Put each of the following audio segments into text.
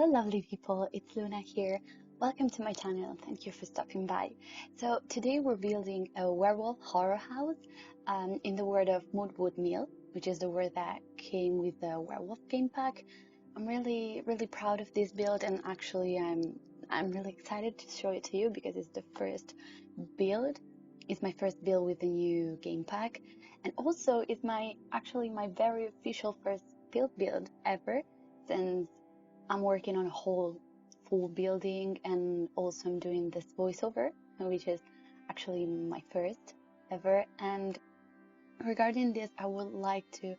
lovely people, it's Luna here. Welcome to my channel. Thank you for stopping by. So today we're building a werewolf horror house in the world of Moonwood Mill, which is the word that came with the werewolf game pack. I'm really proud of this build, and actually I'm really excited to show it to you because it's the first build. It's my first build with the new game pack, and also it's my very official first build ever, since I'm working on a whole full building, and also I'm doing this voiceover, which is actually my first ever. And regarding this, I would like to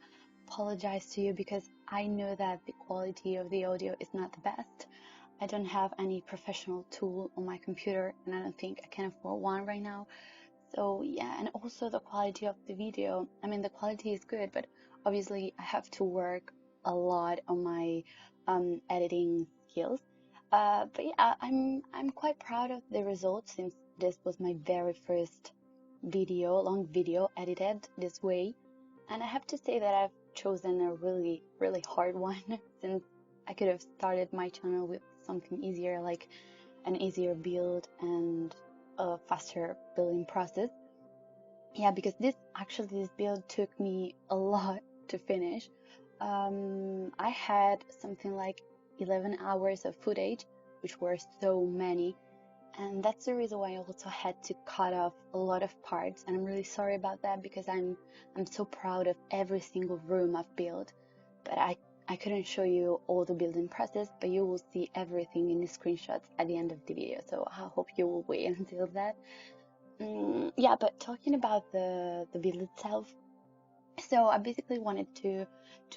apologize to you because I know that the quality of the audio is not the best. I don't have any professional tool on my computer, and I don't think I can afford one right now. So yeah, and also the quality of the video. I mean, the quality is good, but obviously I have to work a lot on my editing skills. But yeah, I'm quite proud of the results, since this was my very first long video edited this way. And I have to say that I've chosen a really hard one since I could have started my channel with something easier, like an easier build and a faster building process. Yeah, because this build took me a lot to finish. I had something like 11 hours of footage, which were so many, and that's the reason why I also had to cut off a lot of parts, and I'm really sorry about that because I'm so proud of every single room I've built. But I couldn't show you all the building process, but you will see everything in the screenshots at the end of the video, so I hope you will wait until that. Yeah, but talking about the build itself, so I basically wanted to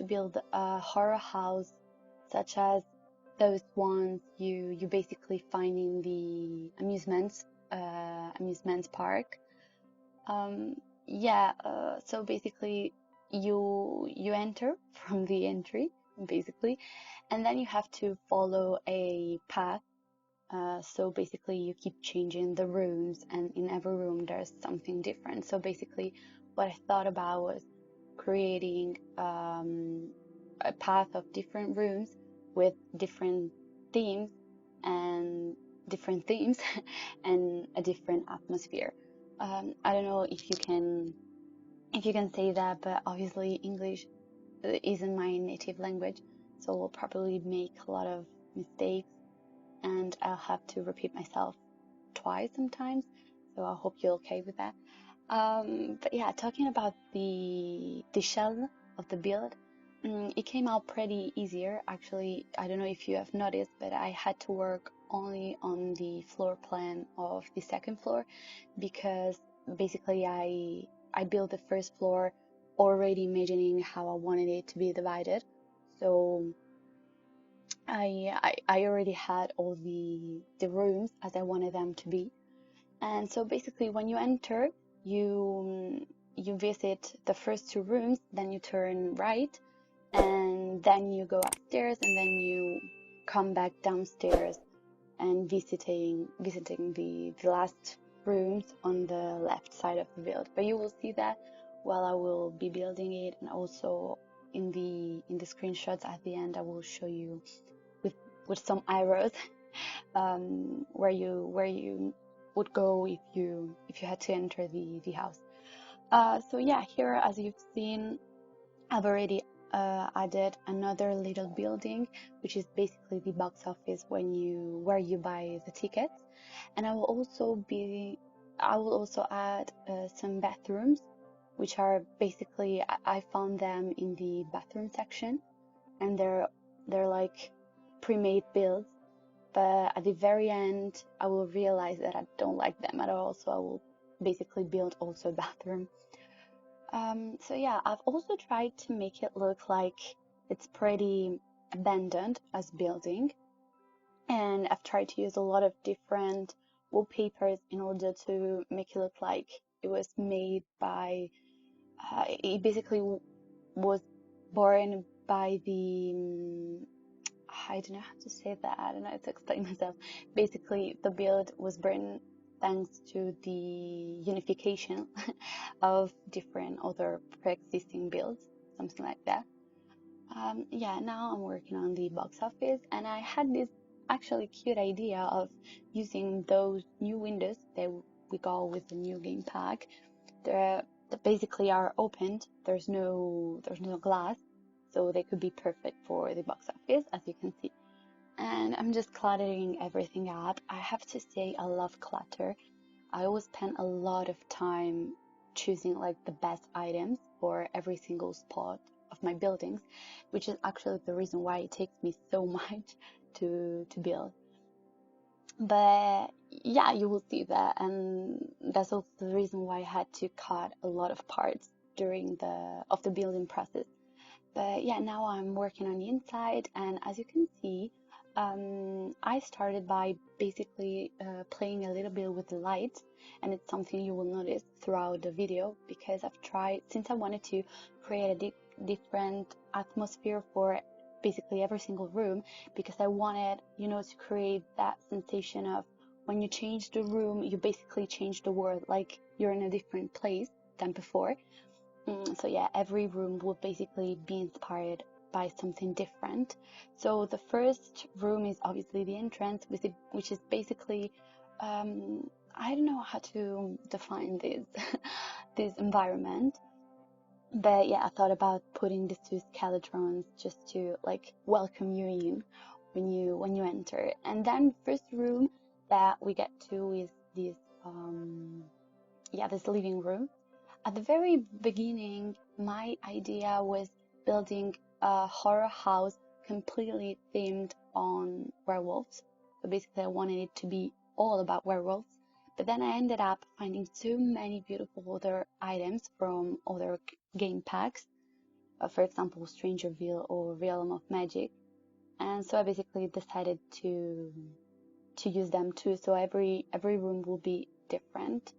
build a horror house such as those ones you basically find in the amusements park. Yeah, so basically you enter from the entry basically, and then you have to follow a path. So basically you keep changing the rooms, and in every room there's something different. So basically what I thought about was creating a path of different rooms with different themes and and a different atmosphere. I don't know if you can say that, but obviously English isn't my native language, so I'll probably make a lot of mistakes, and I'll have to repeat myself twice sometimes, so I hope you're okay with that. But yeah, talking about the shell of the build, it came out pretty easier. Actually, I don't know if you have noticed, but I had to work only on the floor plan of the second floor, because basically I built the first floor already imagining how I wanted it to be divided. So I already had all the rooms as I wanted them to be. And so basically when you enter, you visit the first two rooms, then you turn right, and then you go upstairs, and then you come back downstairs and visiting the last rooms on the left side of the build. But you will see that while I will be building it, and also in the screenshots at the end I will show you with some arrows where you would go if you had to enter the house. So yeah, here as you've seen, I've already added another little building, which is basically the box office where you buy the tickets. And I will also add some bathrooms, which are basically, I found them in the bathroom section, and they're like pre-made builds, but at the very end I will realize that I don't like them at all, so I will basically build also a bathroom. So yeah, I've also tried to make it look like it's pretty abandoned as building, and I've tried to use a lot of different wallpapers in order to make it look like it was made by it basically was born by the I don't know how to say that. I don't know how to explain myself. Basically, the build was born thanks to the unification of different other pre-existing builds, something like that. Yeah, now I'm working on the box office, and I had this actually cute idea of using those new windows that we got with the new game pack. That basically are opened. There's no glass, so they could be perfect for the box office, as you can see. And I'm just cluttering everything up. I have to say, I love clutter. I always spend a lot of time choosing like the best items for every single spot of my buildings, which is actually the reason why it takes me so much to build. But yeah, you will see that, and that's also the reason why I had to cut a lot of parts during the building process. But yeah, now I'm working on the inside, and as you can see, I started by basically playing a little bit with the lights, and it's something you will notice throughout the video because I've tried, since I wanted to create a different atmosphere for basically every single room, because I wanted, to create that sensation of when you change the room, you basically change the world, like you're in a different place than before. So yeah, every room will basically be inspired by something different. So the first room is obviously the entrance, which is basically, I don't know how to define this this environment, but yeah, I thought about putting these two skeletrons just to like welcome you in when you enter. And then first room that we get to is this this living room. At the very beginning, my idea was building a horror house completely themed on werewolves. So basically, I wanted it to be all about werewolves. But then I ended up finding so many beautiful other items from other game packs, for example, Strangerville or Realm of Magic. And so I basically decided to use them too. So every room will be different.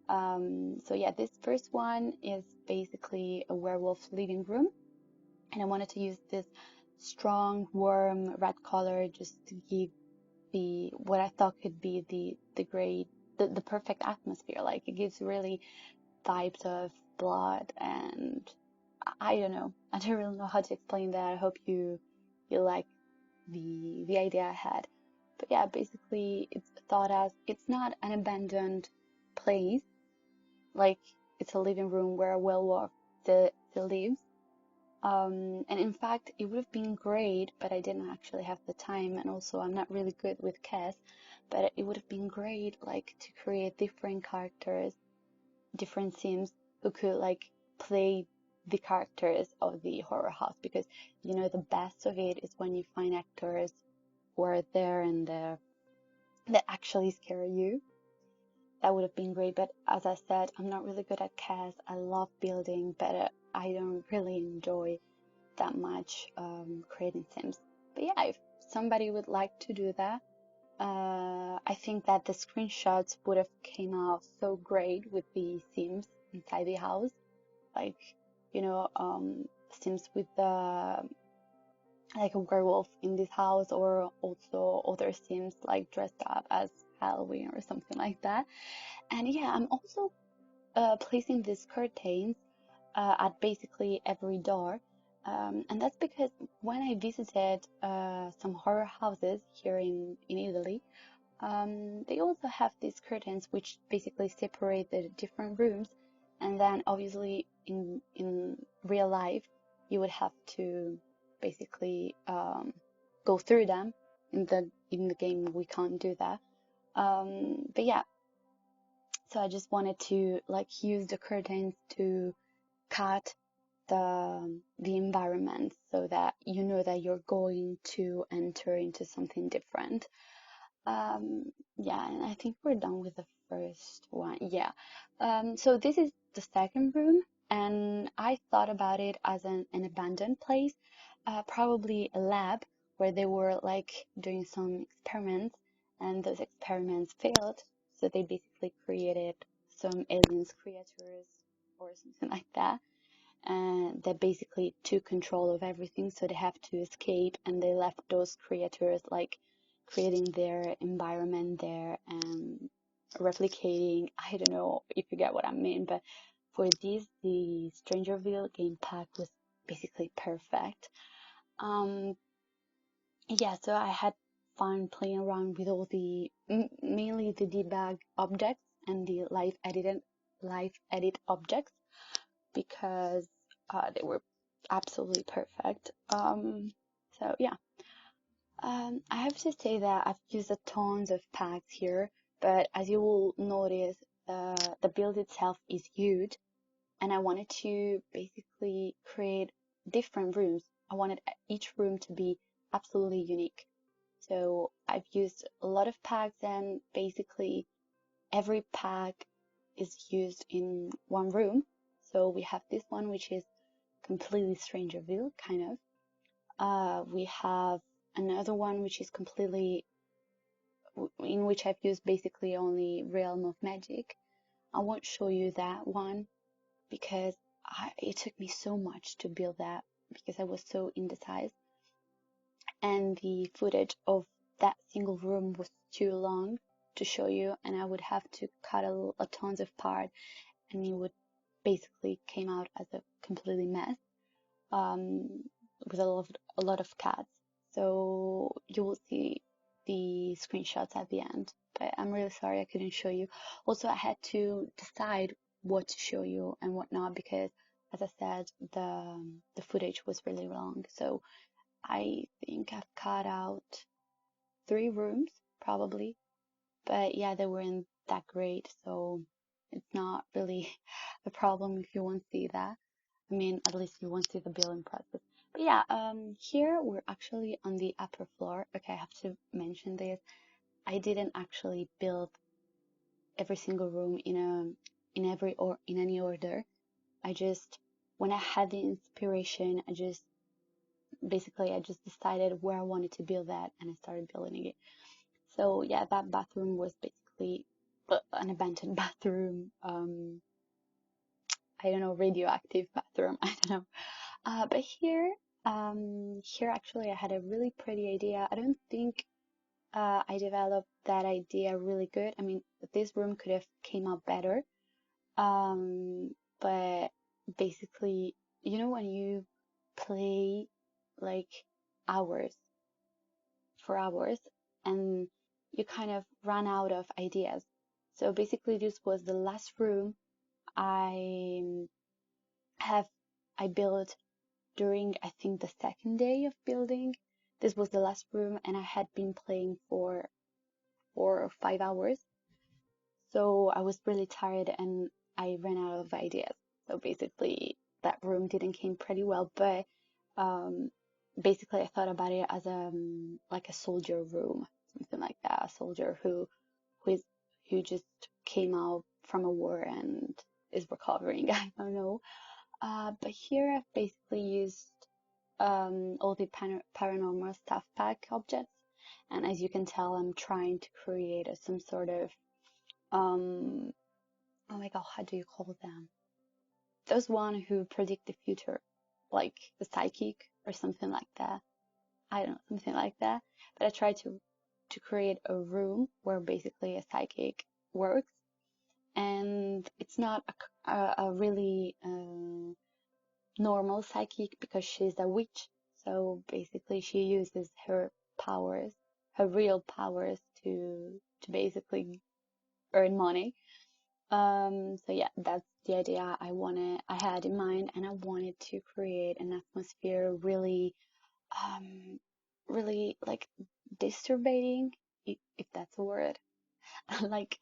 So yeah, this first one is basically a werewolf living room, and I wanted to use this strong, warm red color just to give the what I thought could be the perfect atmosphere. Like it gives really vibes of blood, and I don't know. I don't really know how to explain that. I hope you like the idea I had. But yeah, basically it's thought as it's not an abandoned place, like it's a living room where a werewolf still lives. And in fact, it would have been great, but I didn't actually have the time, and also I'm not really good with cast. But it would have been great, like to create different characters, different sims who could like play the characters of the horror house, because the best of it is when you find actors who are there and that actually scare you. That would have been great, but as I said, I'm not really good at cast. I love building, but I don't really enjoy that much creating sims. But yeah, if somebody would like to do that, I think that the screenshots would have came out so great with the sims inside the house, like sims with the like a werewolf in this house, or also other sims like dressed up as Halloween or something like that. And yeah, I'm also placing these curtains at basically every door. And that's because when I visited some horror houses here in Italy, they also have these curtains which basically separate the different rooms. And then obviously in real life, you would have to basically go through them. In the game, we can't do that. But yeah, so I just wanted to like use the curtains to cut the environment so that you know that you're going to enter into something different. Yeah, and I think we're done with the first one. Yeah. So this is the second room, and I thought about it as an abandoned place, probably a lab where they were like doing some experiments, and those experiments failed. So they basically created some aliens creatures or something like that, and that basically took control of everything. So they have to escape, and they left those creators like creating their environment there and replicating. I don't know if you get what I mean, but for this, the Strangerville game pack was basically perfect. Um, yeah, so I had fun playing around with all the mainly the debug objects and the live edit objects because they were absolutely perfect. So yeah, I have to say that I've used a tons of packs here, but as you will notice, the build itself is huge, and I wanted to basically create different rooms. I wanted each room to be absolutely unique. So I've used a lot of packs, and basically every pack is used in one room. So we have this one, which is completely Strangerville, kind of. We have another one, which is completely, in which I've used basically only Realm of Magic. I won't show you that one because it took me so much to build that because I was so indecisive. And the footage of that single room was too long to show you, and I would have to cut a tons of part, and it would basically came out as a completely mess, with a lot of cats. So you will see the screenshots at the end, but I'm really sorry I couldn't show you. Also, I had to decide what to show you and what not because, as I said, the footage was really long. So I think I've cut out 3 rooms probably, but yeah, they weren't that great, so it's not really a problem if you won't see that. I mean, at least you won't see the building process. But yeah, here we're actually on the upper floor. Okay, I have to mention this. I didn't actually build every single room in any order. I just, when I had the inspiration, I just decided where I wanted to build that, and I started building it. So yeah, that bathroom was basically an abandoned bathroom. I don't know, radioactive bathroom. I don't know. But here actually I had a really pretty idea. I don't think I developed that idea really good. I mean, this room could have came out better. But basically, you know, when you play like hours for hours and you kind of run out of ideas. So basically, this was the last room I have I built during, I think, the second day of building. This was the last room, and I had been playing for 4 or 5 hours. So I was really tired and I ran out of ideas. So basically, that room didn't came pretty well, but um, basically I thought about it as like a soldier room, something like that. A soldier who is who just came out from a war and is recovering. I don't know. But here I've basically used all the paranormal stuff pack objects, and as you can tell, I'm trying to create some sort of um oh my god, how do you call them? Those one who predict the future, like the psychic or something like that. I don't know, something like that. But I try to create a room where basically a psychic works, and it's not a really normal psychic because she's a witch. So basically, she uses her powers, her real powers, to basically earn money. So yeah, that's the idea I had in mind, and I wanted to create an atmosphere really, really like disturbing, if that's a word, like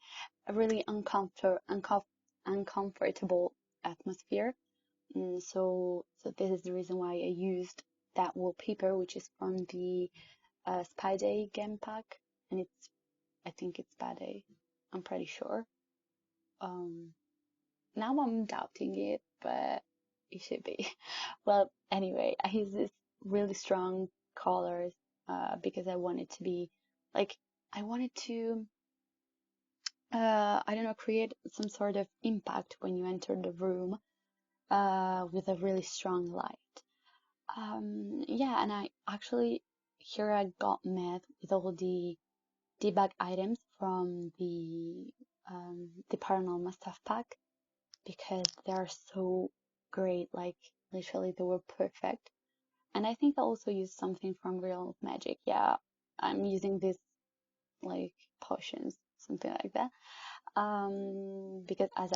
a really uncomfortable atmosphere. So this is the reason why I used that wallpaper, which is from the Spy Day game pack, and I think it's Spy Day. I'm pretty sure. Um, Now I'm doubting it, but it should be. Well, anyway, I use this really strong colors because I wanted to be like I wanted to I don't know, create some sort of impact when you enter the room with a really strong light. Yeah, and I actually here I got met with all the debug items from the paranormal stuff pack because they're so great. Like literally they were perfect. And I think I also used something from Real Magic. Yeah, I'm using this like potions, something like that. Because as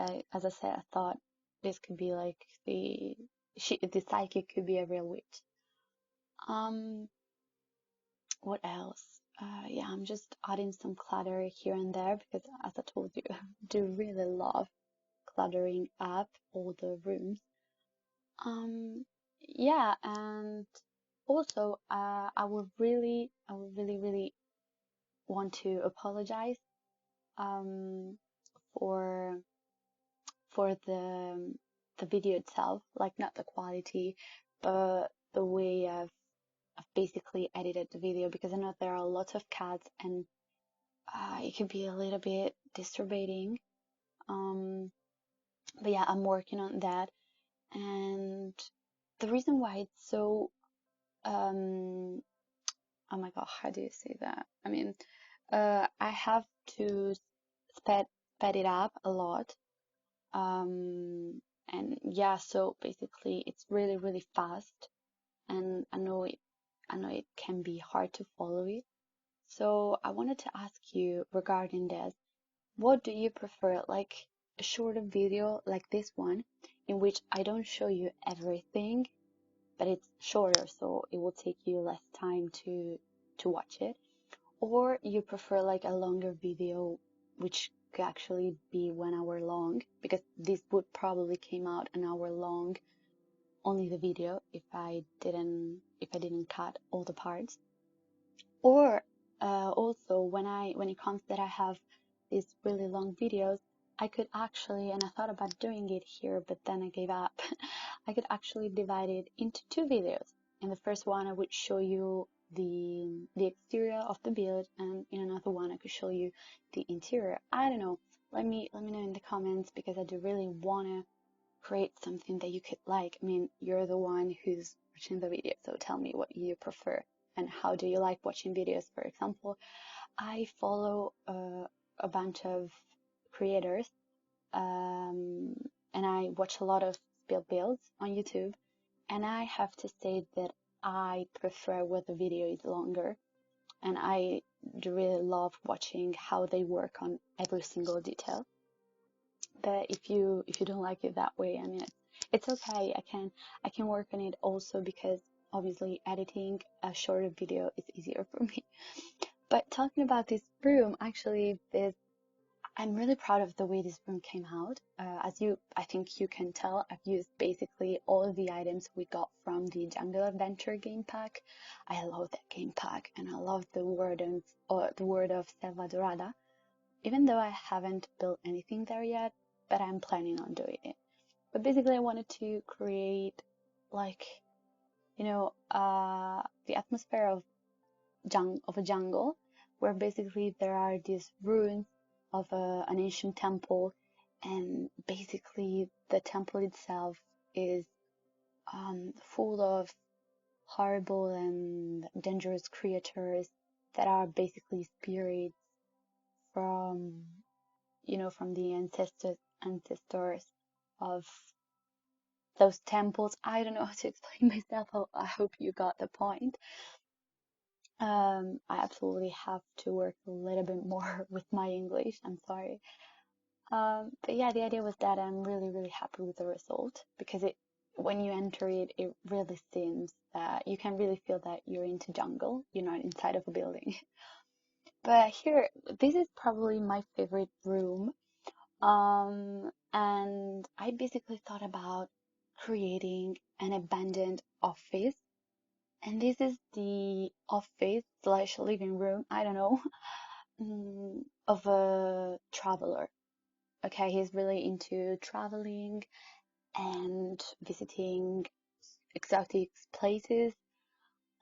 I said, I thought this could be like the psychic could be a real witch. Um, what else? Yeah, I'm just adding some clutter here and there because, as I told you, I do really love cluttering up all the rooms. Yeah, and also, I would really want to apologize um for the video itself, like not the quality, but the way I've basically edited the video because I know there are lots of cats and it can be a little bit disturbing. Um, but yeah, I'm working on that, and the reason why it's so um oh my God, how do you say that? I mean, I have to sped sped it up a lot. And yeah, so basically it's really fast, and I know it can be hard to follow it. So I wanted to ask you regarding this, what do you prefer? Like a shorter video like this one, in which I don't show you everything, but it's shorter, so it will take you less time to watch it, or you prefer like a longer video, which could actually be 1 hour long, because this would probably came out an hour long, only the video, if I didn't cut all the parts. Or also when it comes that I have these really long videos, I could actually, and I thought about doing it here, but then I gave up. I could actually divide it into two videos. In the first one, I would show you the exterior of the build, and in another one, I could show you the interior. I don't know. Let me know in the comments because I do really wanna create something that you could like. I mean, you're the one who's watching the video, so tell me what you prefer and how do you like watching videos. For example, I follow a bunch of creators, um, and I watch a lot of builds on YouTube, and I have to say that I prefer when the video is longer, and I do really love watching how they work on every single detail. But if you don't like it that way, I mean, it's okay. I can work on it also because obviously editing a shorter video is easier for me. But talking about this room, actually, I'm really proud of the way this room came out. I think you can tell, I've used basically all of the items we got from the Jungle Adventure game pack. I love that game pack, and I love the word of Selva Dorada, even though I haven't built anything there yet, but I'm planning on doing it. But basically, I wanted to create like, the atmosphere of a jungle, where basically there are these ruins of an ancient temple, and basically the temple itself is full of horrible and dangerous creatures that are basically spirits from from the ancestors of those temples. I don't know how to explain myself. I hope you got the point. I absolutely have to work a little bit more with my English. I'm sorry. But yeah, the idea was that I'm really happy with the result because when you enter it, it really seems that you can really feel that you're into jungle. You're not inside of a building. But here, this is probably my favorite room. And I basically thought about creating an abandoned office, and this is the office slash living room, I don't know, of a traveler. Okay, he's really into traveling and visiting exotic places.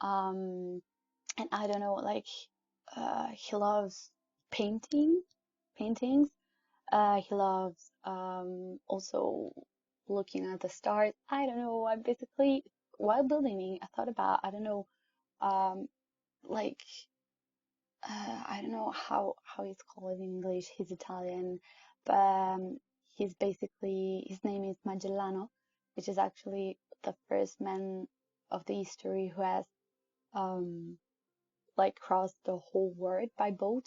Um, and I don't know, like, he loves painting, paintings. He loves also looking at the stars. I don't know. I basically, while building it, I thought about, I don't know, um, like, I don't know how it's called in English. He's Italian, but he's basically, his name is Magellano, which is actually the first man of the history who has um like crossed the whole world by boat.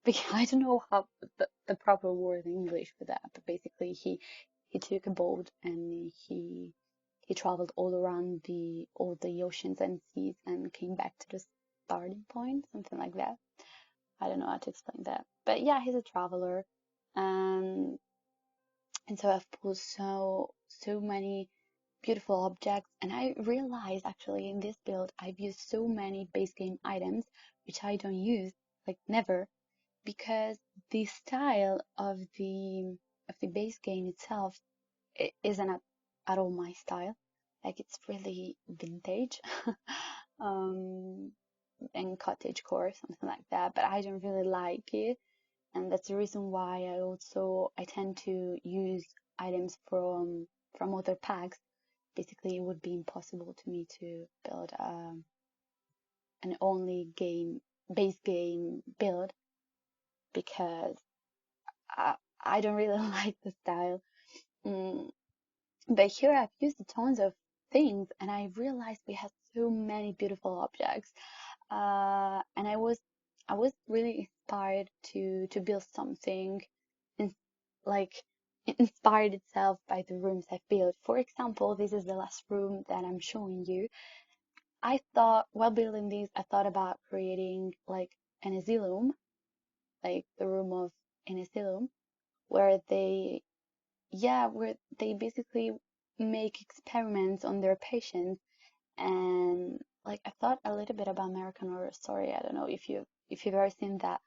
Because I don't know how the proper word in English for that, but basically he took a boat and he traveled all around all the oceans and seas and came back to the starting point, something like that. I don't know how to explain that, but yeah, he's a traveler, and so I've pulled so many beautiful objects, and I realized actually in this build I've used so many base game items which I don't use, like never, because the style of the base game itself isn't at all my style. Like it's really vintage, um, and cottage core, something like that. But I don't really like it, and that's the reason why I tend to use items from other packs. Basically, it would be impossible to me to build an only game base game build because I don't really like the style. Mm, but here I've used tons of things and I realized we had so many beautiful objects. And I was really inspired to build something in, like inspired itself by the rooms I've built. For example, this is the last room that I'm showing you. I thought while building this, I thought about creating like an asylum, like the room of an asylum where they basically make experiments on their patients. And like I thought a little bit about American Horror Story. I don't know if you've ever seen that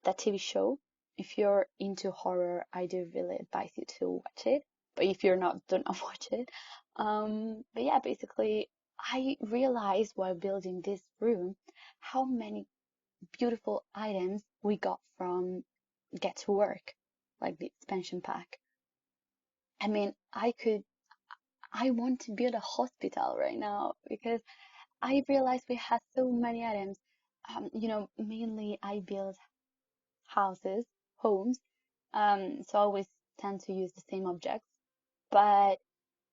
TV show. If you're into horror, I do really advise you to watch it, but if you're not, do not watch it. But yeah, basically I realized while building this room how many beautiful items we got from Get to Work, like the expansion pack. I mean, I want to build a hospital right now because I realized we had so many items. Mainly I build houses, homes, so I always tend to use the same objects. But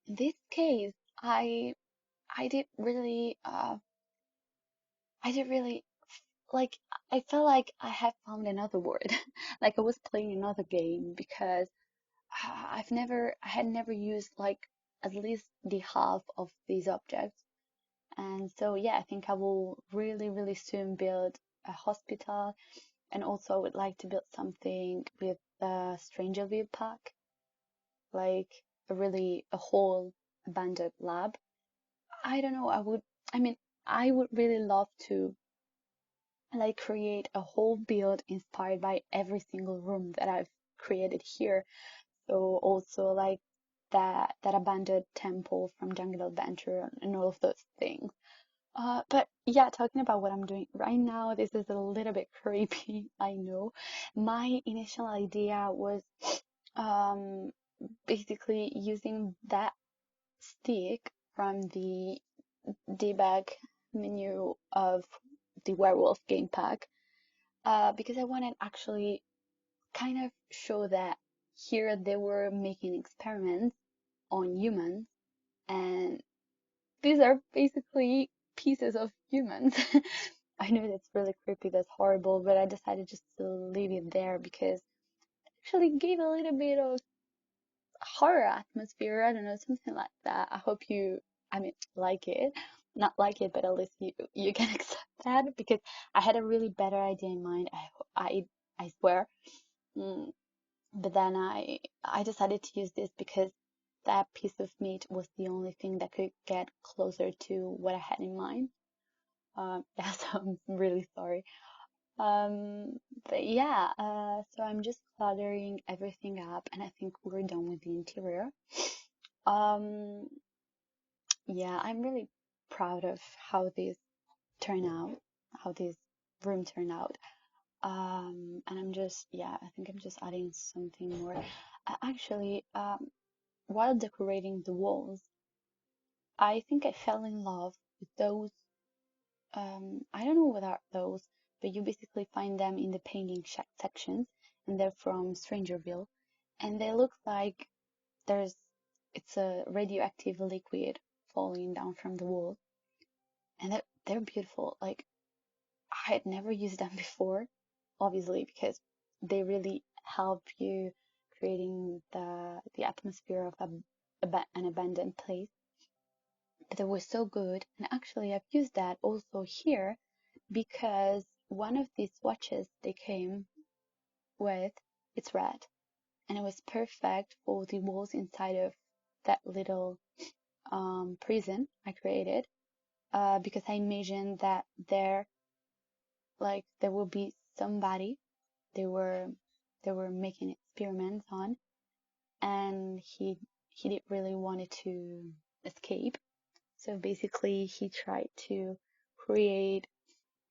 in this case, I did really, I did really like. I felt like I had found another word, like I was playing another game because I had never used like at least the half of these objects. And so, yeah, I think I will really soon build a hospital. And also, I would like to build something with the Strangerville pack, like a whole abandoned lab. I don't know, I mean, I would really love to like create a whole build inspired by every single room that I've created here. So also like that abandoned temple from Jungle Adventure and all of those things. But yeah, talking about what I'm doing right now, this is a little bit creepy, I know. My initial idea was um, basically using that stick from the debug menu of the Werewolf game pack, because I wanted actually kind of show that here they were making experiments on humans, and these are basically pieces of humans. I know that's really creepy, that's horrible, but I decided just to leave it there because it actually gave a little bit of horror atmosphere. I don't know, something like that. I hope I mean, like it. Not like it, but at least you can accept that because I had a really better idea in mind. I swear. Mm, but then I decided to use this because that piece of meat was the only thing that could get closer to what I had in mind. Yeah, so I'm really sorry. But yeah, so I'm just cluttering everything up, and I think we're done with the interior. Um, yeah, I'm really proud of how this turned out, how this room turned out. And yeah, I think I'm just adding something more. Actually, while decorating the walls, I think I fell in love with those. I don't know what are those, but you basically find them in the painting sections, and they're from Strangerville, and they look like there's it's a radioactive liquid falling down from the wall, and they're beautiful. Like, I had never used them before, obviously, because they really help you creating the atmosphere of an abandoned place. But they were so good, and actually I've used that also here because one of these swatches they came with, it's red, and it was perfect for the walls inside of that little prison I created, because I imagined that there will be somebody they were making experiments on, and he didn't really wanted to escape. So basically he tried to create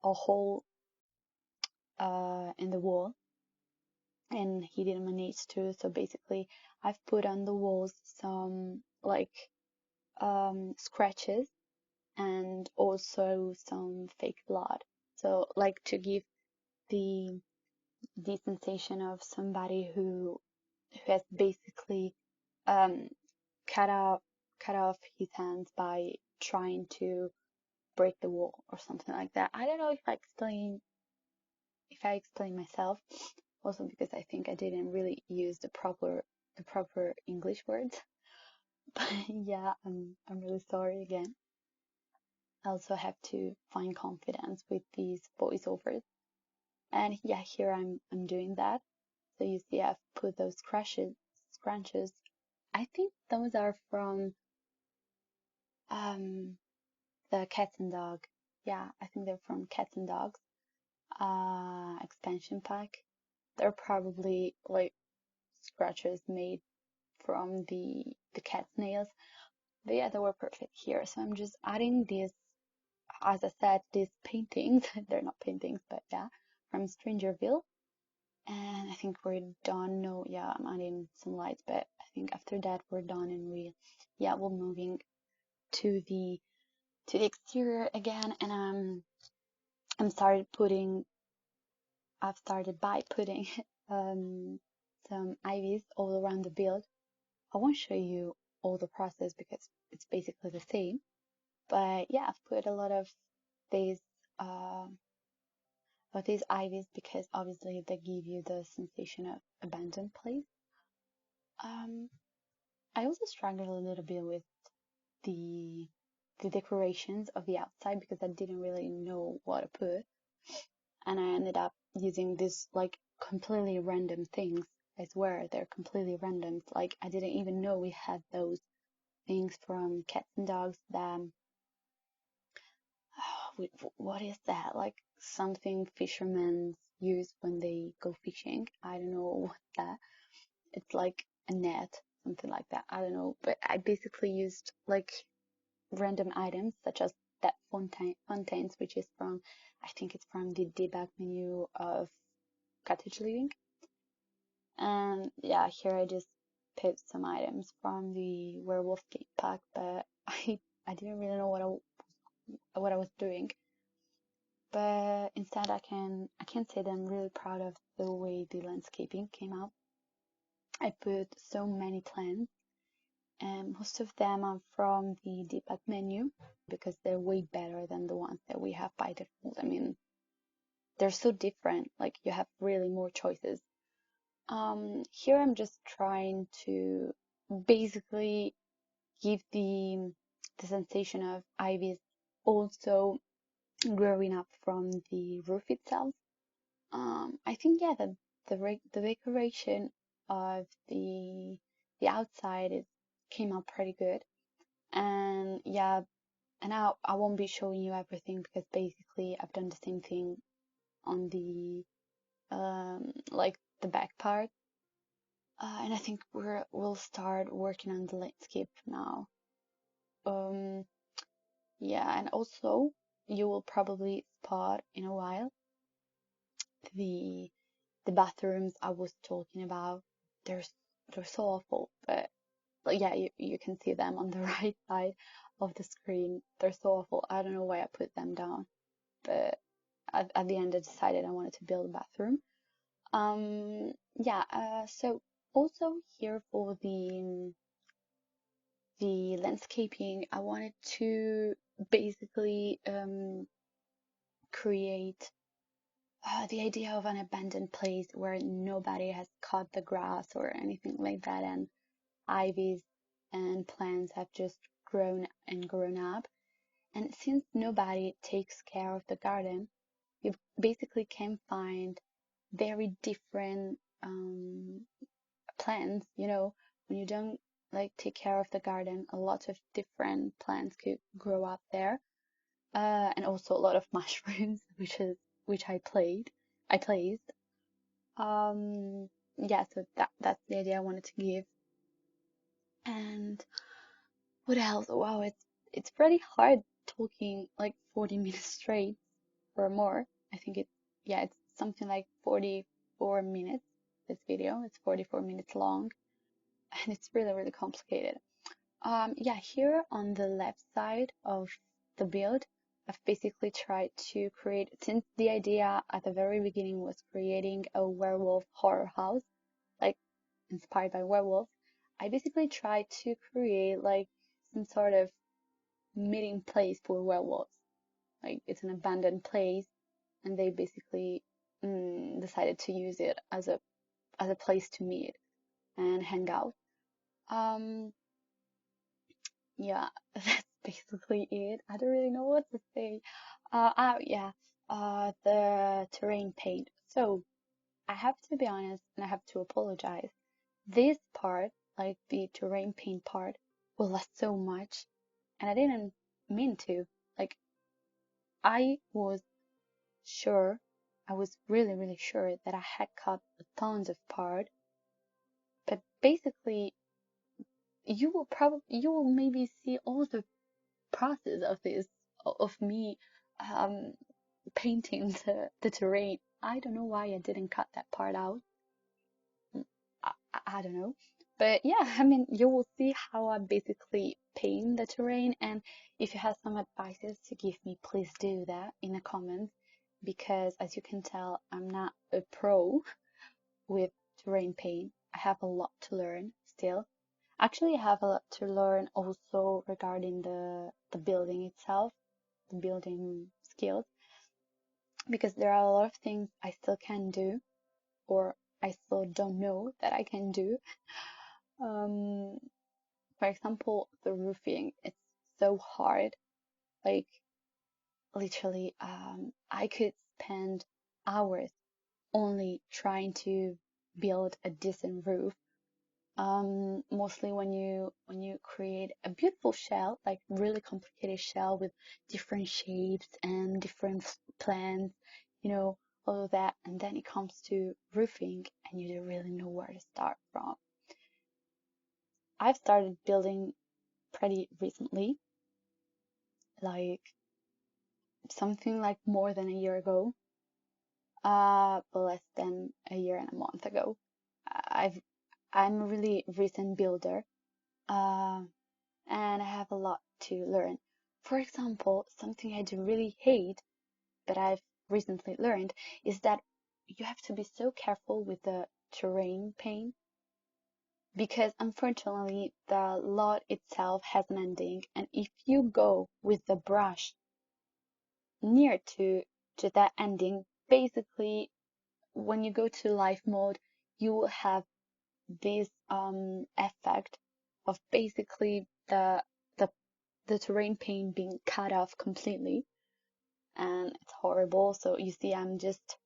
a hole in the wall, and he didn't manage to. So basically I've put on the walls some like scratches and also some fake blood, so like to give the sensation of somebody who has basically um, cut off his hands by trying to break the wall or something like that. I don't know if I explain myself, also because I think I didn't really use the proper English words. But yeah, I'm really sorry again. I also have to find confidence with these voiceovers. And yeah, here I'm doing that. So you see I've put those scrunches. I think those are from um the Cats and Dog. Yeah, I think they're from Cats and Dogs expansion pack. They're probably like scratches made from the cat's nails. But yeah, they were perfect here. So I'm just adding these, as I said, these paintings. They're not paintings, but yeah, from Strangerville. And I think we're done. No, yeah, I'm adding some lights, but I think after that we're done, and we're moving to the exterior again. And I've started by putting some ivies all around the build. I won't show you all the process because it's basically the same. But yeah, I've put a lot these uh, of these ivies because obviously they give you the sensation of abandoned place. Um, I also struggled a little bit with the decorations of the outside because I didn't really know what to put, and I ended up using this like completely random things. I swear they're completely random. Like I didn't even know we had those things from Cats and Dogs that what is that? Like something fishermen use when they go fishing. I don't know what that. It's like a net, something like that. I don't know, but I basically used like random items such as that fontaines, which is from, I think it's from the debug menu of Cottage living. And yeah, here I just put some items from the werewolf cake pack, but I didn't really know what I was doing. But instead I can say that I'm really proud of the way the landscaping came out. I put so many plants, and most of them are from the debug menu because they're way better than the ones that we have by default. I mean, they're so different, like you have really more choices. Here I'm just trying to basically give the sensation of ivies also growing up from the roof itself. I think yeah, the decoration of the outside came out pretty good, and yeah, and I won't be showing you everything because basically I've done the same thing on the like the back part, and I think we'll start working on the landscape now. Um, yeah, and also you will probably spot in a while the bathrooms I was talking about. They're so awful, but yeah, you can see them on the right side of the screen. They're so awful. I don't know why I put them down, but at the end I decided I wanted to build a bathroom. Yeah, so also here for the landscaping, I wanted to basically create the idea of an abandoned place where nobody has cut the grass or anything like that, and ivies and plants have just grown and grown up. And since nobody takes care of the garden, you basically can find very different plants. When you don't like take care of the garden, a lot of different plants could grow up there, and also a lot of mushrooms, which I placed. Yeah, so that's the idea I wanted to give. And what else? Wow, it's pretty hard talking like 40 minutes straight or more. I think it's something like 44 minutes. This video, it's 44 minutes long, and it's really, really complicated. Yeah, here on the left side of the build, I've basically tried to create, since the idea at the very beginning was creating a werewolf horror house, like inspired by werewolves, I basically tried to create like some sort of meeting place for werewolves. Like it's an abandoned place, and they basically decided to use it as a place to meet and hang out. Um, yeah, that's basically it. I don't really know what to say. Yeah, the terrain paint. So I have to be honest, and I have to apologize. This part, like the terrain paint part, will last so much, and I didn't mean to. Like I was sure, I was really, really sure that I had cut tons of part, but basically you will maybe see all the process of this, of me um painting the terrain. I don't know why I didn't cut that part out. I don't know. But yeah, I mean, you will see how I basically paint the terrain. And if you have some advices to give me, please do that in the comments. Because as you can tell, I'm not a pro with terrain paint. I have a lot to learn still. Actually, I have a lot to learn also regarding the building itself, the building skills, because there are a lot of things I still can do, or I still don't know that I can do. Um, for example, the roofing, it's so hard. Like literally, I could spend hours only trying to build a decent roof. Mostly when you create a beautiful shell, like really complicated shell with different shapes and different plans, all of that, and then it comes to roofing and you don't really know where to start from. I've started building pretty recently, like something like more than a year ago, but less than a year and a month ago. I've I'm a really recent builder, uh, and I have a lot to learn. For example, something I do really hate, but I've recently learned, is that you have to be so careful with the terrain paint because unfortunately the lot itself has an ending, and if you go with the brush near to that ending, basically when you go to life mode, you will have this effect of basically the the terrain paint being cut off completely, and it's horrible. So you see, I'm just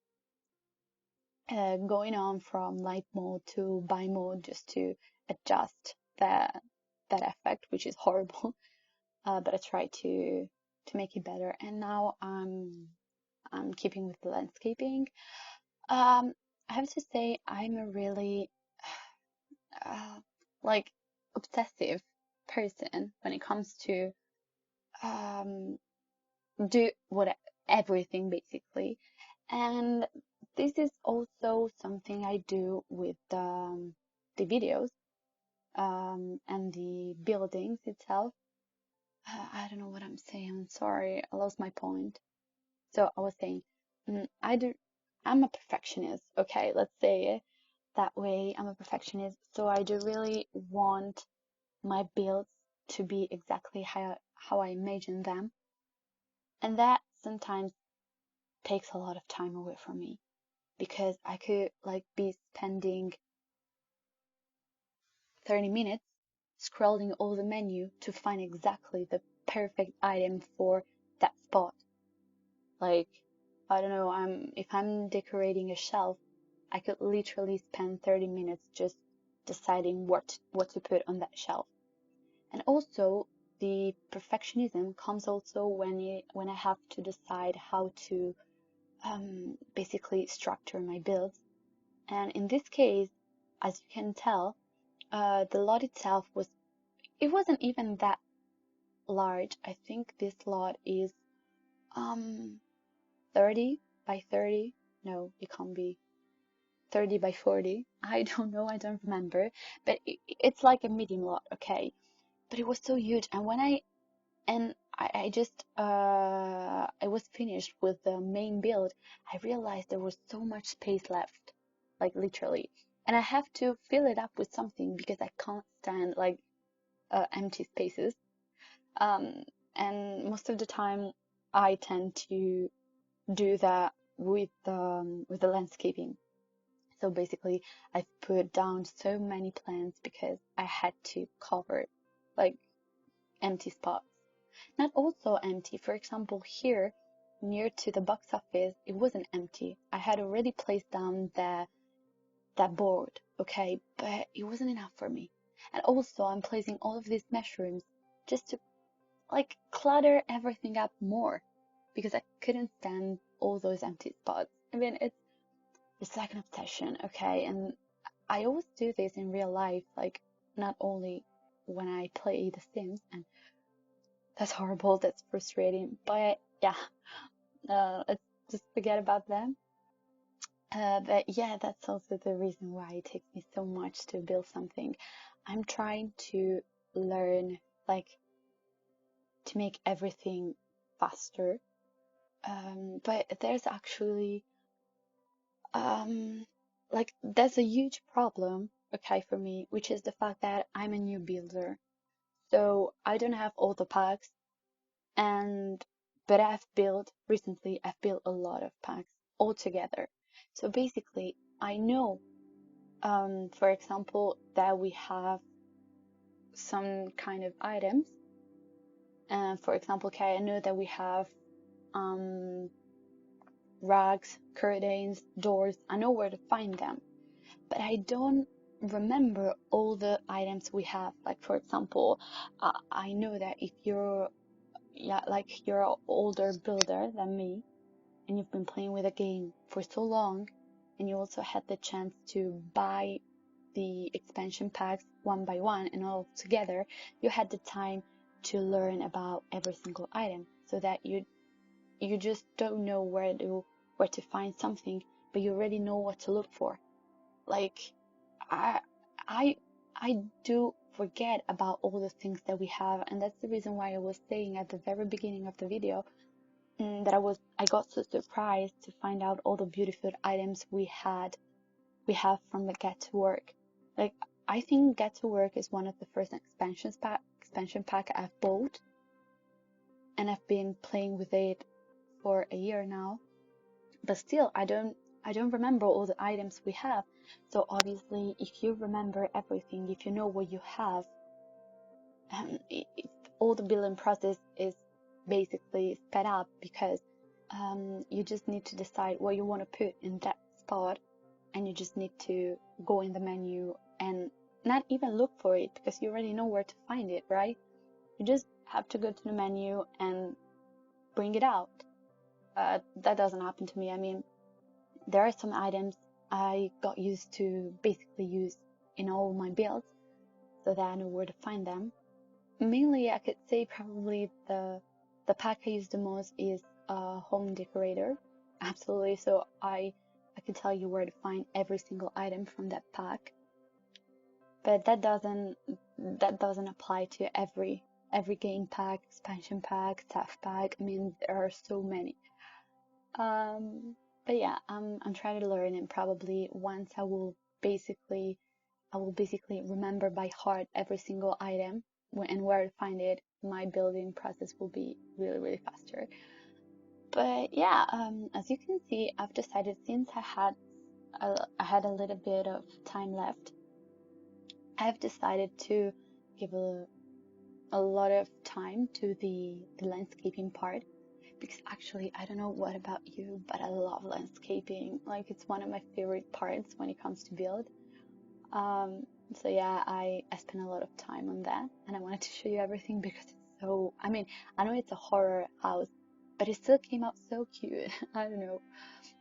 going on from light mode to buy mode just to adjust that effect, which is horrible. But I try to make it better, and now I'm keeping with the landscaping. I have to say I'm a really uh, like obsessive person when it comes to um do what everything basically, and this is also something I do with the videos and the buildings itself. I don't know what I'm saying. I'm sorry, I lost my point. So I was saying, I'm a perfectionist. Okay, let's say it that way. I'm a perfectionist, so I do really want my builds to be exactly how I imagine them. And that sometimes takes a lot of time away from me because I could like be spending 30 minutes scrolling all the menu to find exactly the perfect item for that spot. Like, I don't know, if I'm decorating a shelf, I could literally spend 30 minutes just deciding what to put on that shelf. And also, the perfectionism comes also when I have to decide how to basically structure my builds. And in this case, as you can tell, the lot itself wasn't even that large. I think this lot is um 30 by 30. No, it can't be 30 by 40. I don't know, I don't remember, but it's like a medium lot, okay? But it was so huge, and I just I was finished with the main build, I realized there was so much space left, like literally, and I have to fill it up with something because I can't stand like empty spaces. Um, and most of the time, I tend to do that with the landscaping. So basically, I've put down so many plants because I had to cover like empty spots. Not also empty. For example, here near to the box office, it wasn't empty. I had already placed down that board, okay, but it wasn't enough for me. And also, I'm placing all of these mushrooms just to like clutter everything up more because I couldn't stand all those empty spots. I mean, it's like an obsession, okay? And I always do this in real life, like not only when I play The Sims, and that's horrible, that's frustrating, but yeah, let's just forget about them. But yeah, that's also the reason why it takes me so much to build something. I'm trying to learn, like, to make everything faster. But there's actually, um, like, there's a huge problem, okay, for me, which is the fact that I'm a new builder. So I don't have all the packs, and but recently, I've built a lot of packs all together. So basically, I know, for example, that we have some kind of items. And for example, okay, I know that we have um, rugs, curtains, doors. I know where to find them, but I don't remember all the items we have. Like for example, I know that if you're like you're an older builder than me, and you've been playing with a game for so long, and you also had the chance to buy the expansion packs one by one and all together, you had the time to learn about every single item, so that you just don't know where to find something, but you already know what to look for. Like I I I do forget about all the things that we have, and that's the reason why I was saying at the very beginning of the video that I got so surprised to find out all the beautiful items we have from the Get to Work. Like I think Get to Work is one of the first expansion pack I've bought, and I've been playing with it for a year now. But still, I don't remember all the items we have. So obviously, if you remember everything, if you know what you have, all the building process is basically sped up because you just need to decide what you want to put in that spot, and you just need to go in the menu and not even look for it because you already know where to find it, right? You just have to go to the menu and bring it out. That doesn't happen to me. I mean, there are some items I got used to basically use in all my builds so that I know where to find them. Mainly, I could say probably the pack I use the most is Home Decorator. Absolutely. So I can tell you where to find every single item from that pack. But that doesn't apply to every game pack, expansion pack, staff pack. I mean, there are so many. But yeah, I'm trying to learn, and probably once I will basically remember by heart every single item. and where to find it, my building process will be really, really faster. But yeah, as you can see, I've decided, since I had a little bit of time left, I've decided to give a lot of time to the landscaping part, because actually, I don't know what about you, but I love landscaping. Like, it's one of my favorite parts when it comes to build. Um, so yeah, I spent a lot of time on that, and I wanted to show you everything because it's so, I mean, I know it's a horror house, but it still came out so cute. I don't know.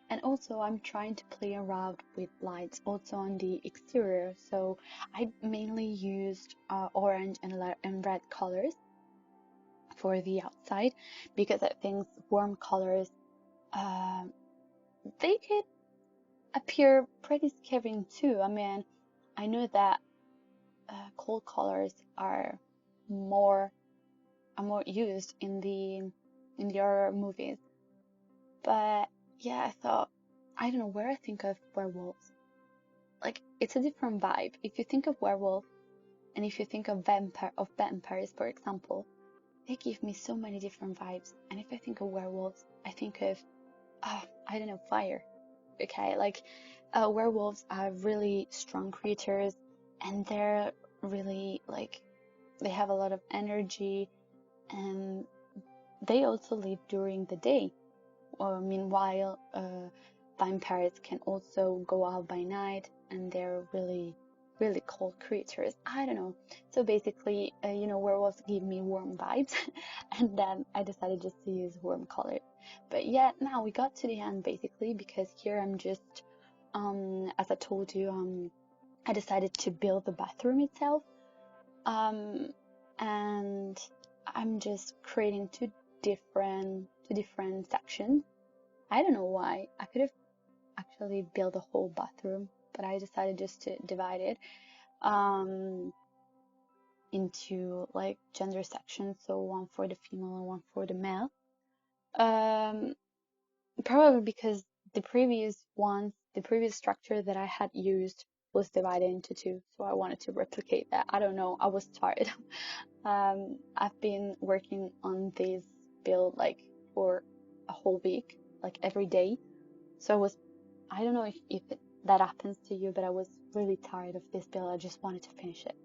And also, I'm trying to play around with lights also on the exterior. So I mainly used orange and red colors for the outside, because I think warm colors, uh, they could appear pretty scary too. I mean, I know that cold colors are more used in the horror movies, but yeah, I thought, I don't know, where I think of werewolves, like, it's a different vibe. If you think of werewolf, and if you think of vampires, for example, they give me so many different vibes. And if I think of werewolves, I think of, I don't know, fire. Okay, like, werewolves are really strong creatures, and they're really, like, they have a lot of energy, and they also live during the day. Meanwhile, vampires can also go out by night, and they're really, really cold creatures. I don't know. So basically, werewolves give me warm vibes, and then I decided just to use warm color. But yeah, now we got to the end basically, because here I'm just, as I told you, I decided to build the bathroom itself, and I'm just creating two different sections. I don't know why. I could have actually built a whole bathroom, but I decided just to divide it um, into like gender sections, so one for the female and one for the male. Um, Probably because the previous structure that I had used was divided into two, so I wanted to replicate that. I don't know, I was tired. I've been working on this build like for a whole week, like every day. So I don't know if that happens to you, but I was really tired of this build. I just wanted to finish it.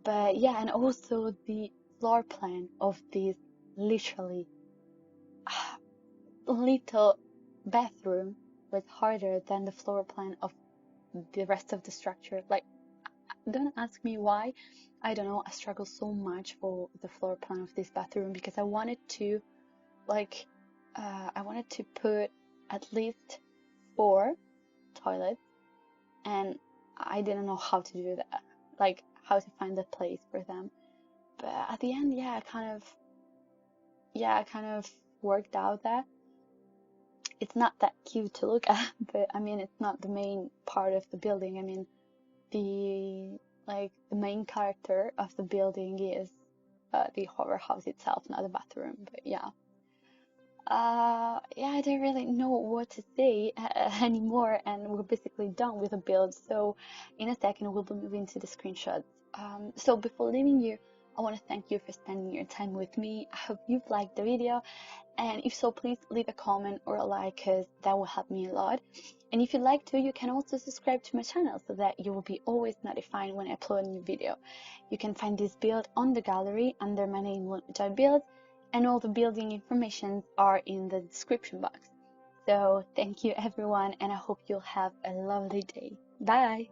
But yeah, and also the floor plan of this literally little bathroom was harder than the floor plan of the rest of the structure. Like, don't ask me why. I don't know. I struggle so much for the floor plan of this bathroom, because I wanted to, like, I wanted to put at least 4 toilets, and I didn't know how to do that, like how to find a place for them. But at the end, I kind of worked out that it's not that cute to look at, but I mean, it's not the main part of the building. I mean, the main character of the building is the horror house itself, not the bathroom. But yeah. I don't really know what to say anymore, and we're basically done with the build. So in a second, we'll be moving to the screenshots. So before leaving you, I want to thank you for spending your time with me. I hope you've liked the video, and if so, please leave a comment or a like, because that will help me a lot. And if you'd like to, you can also subscribe to my channel so that you will be always notified when I upload a new video. You can find this build on the gallery under my name, which I build, and all the building information are in the description box. So thank you everyone, and I hope you'll have a lovely day. Bye!